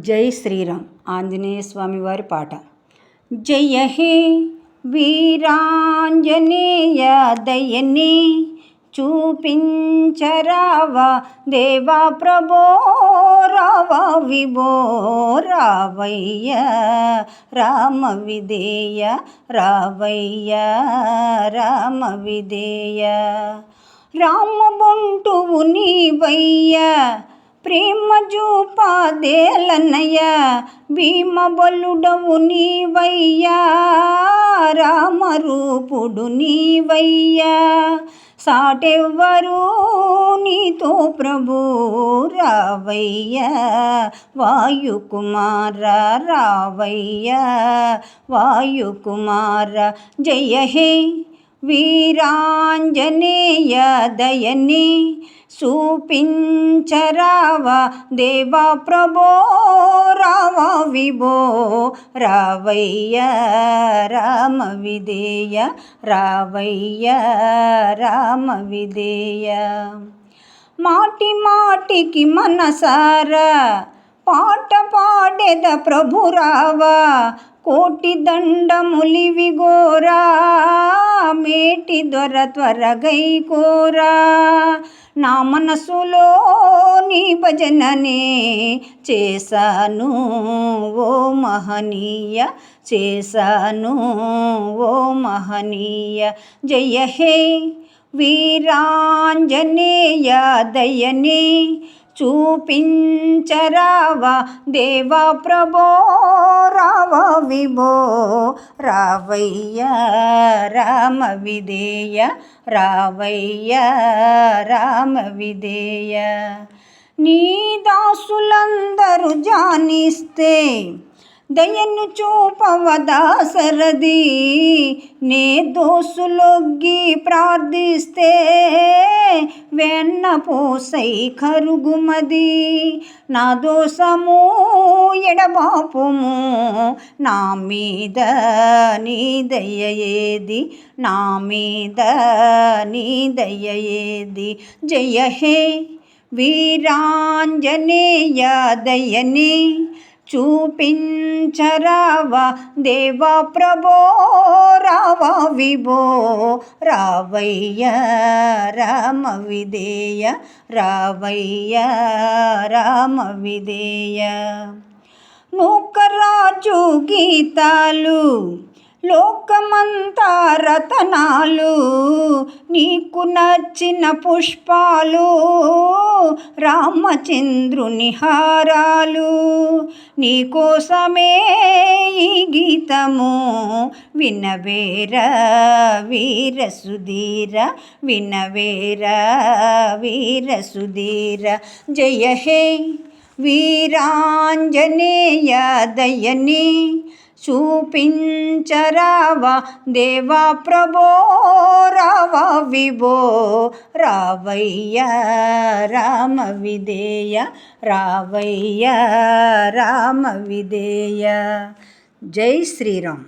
జై శ్రీరామ్ ఆంజనేయ స్వామి వారి పాట. జయ హే వీరాంజనేయ దయని చూపించరావా దేవా ప్రభో రావా విభో రావయ్య రామ విధేయ రావయ్య రామ విధేయ. రామ బంటువు నీవయ్య ప్రేమ జూపాదేలన్నయ్య భీమ బలుడవు నీవయ్యా రామరూపుడు నీవయ్యా సాటెవ్వరు నీతో ప్రభు రావయ్య వాయుకుమార రావయ్య వాయుకుమార. జయ హే వీరాంజనేయ దయని చూపించరావా దేవా ప్రభో రావా విభో రావయ్య రామ విధేయ రావయ్య రామ విధేయ. మాటి మాటికి మనసారా పాట పాడెద ప్రభు రావా కోటి దండములివి గోరా మేటి దొర త్వరగై కోరా. నా మనసులో నీ భజననే చేశాను ఓ మహనీయ చేశాను ఓ మహనీయ. జయ హే వీరాంజనేయ దయని చూపించరావా దేవా ప్రభో రావా విభో రావయ్య రామ విధేయ రావయ్య రామ విధేయ. నీ దాసులందరూ జానిస్తే దయను చూపవదాసరది నే దోసులొగ్గి ప్రార్థిస్తే వెన్న పోసై కరుగుమది. నా దోషము ఎడబాపుము నా మీద నీ దయ ఏది నా మీద నీ దయ ఏది. జయ హే వీరాంజనేయ దయని చూపించరావా దేవా ప్రభో రావా విభో రావయ్య రామ విధేయ రావయ్య రామ విధేయ. నూకరాజు గీతాలు లోకమంతా రతనాలు నీకు నచ్చిన పుష్పాలు రామచంద్రుని హారాలు నీకోసమే ఈ గీతము వినవేర వీర సుధీర వినవేర వీర సుధీర. జయ హే వీరాంజనేయ దయని చూపించరావా దేవా ప్రభో రావా విభో రావయ్య రామ విధేయ రావయ్య రామ విధేయ. జై శ్రీరామ్.